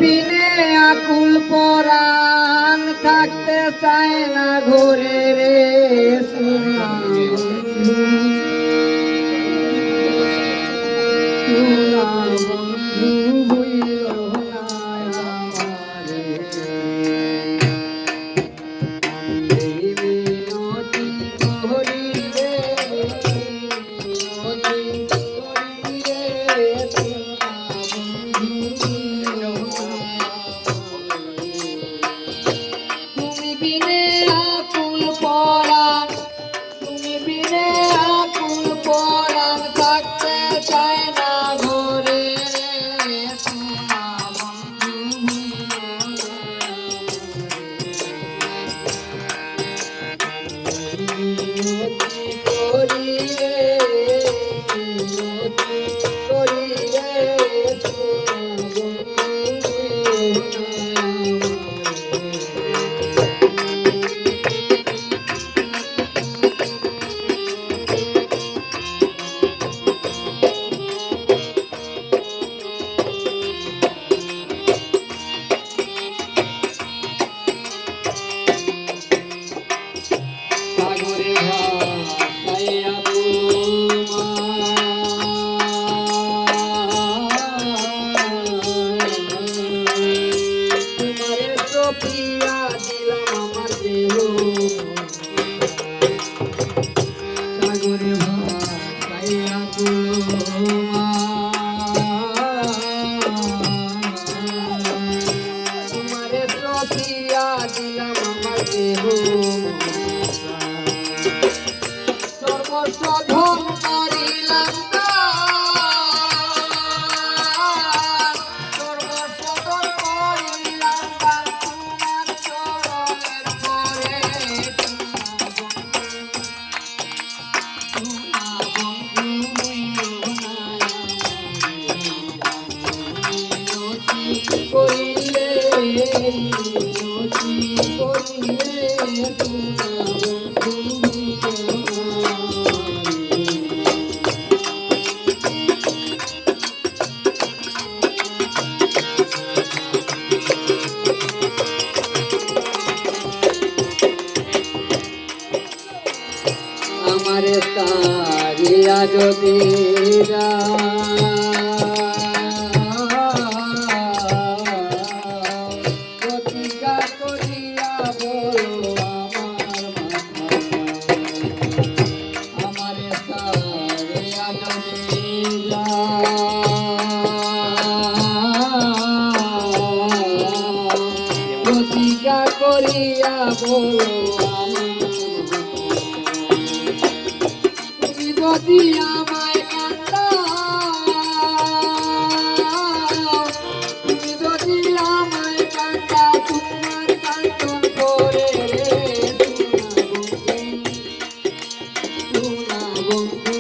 বিনে আকুল পরাণ থাকতে চায় না ঘরে রে সোনা বন্ধু বইল না আমারে বিনতি করিলে তুমি বিনে আকুল পরাণ থাকতে চায় না ঘরে রে সোনা বন্ধু পিয়া দিলাম আমার দেহ সাগরে ভাসাইয়া তোমারে পিয়া দিলাম আমার দেহ সর্বস্ব ধন করিলাম আমার তারিয়া যদি প্রতিজ্ঞা করিয়া বলো আমার তারিয়া যদি প্রতিজ্ঞা করিয়া বলো যদি আমায় কান্দাও তুমি যদি আমায় কান্দাও তোমার কান্দন করে সোনা বন্ধু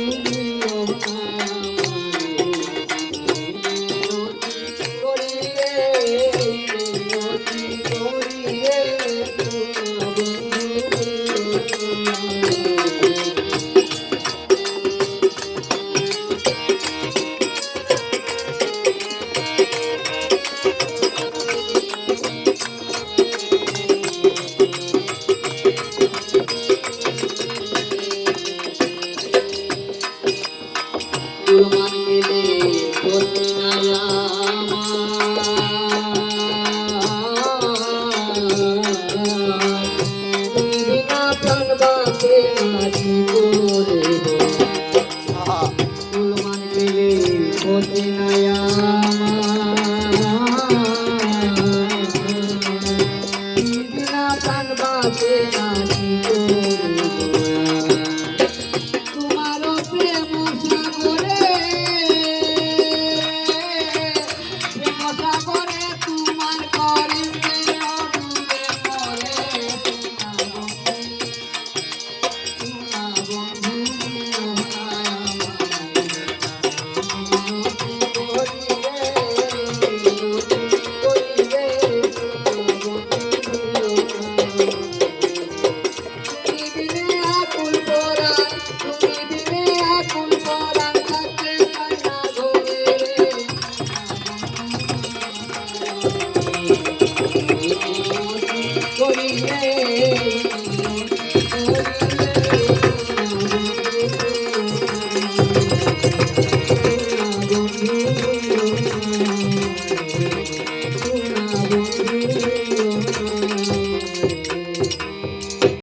রে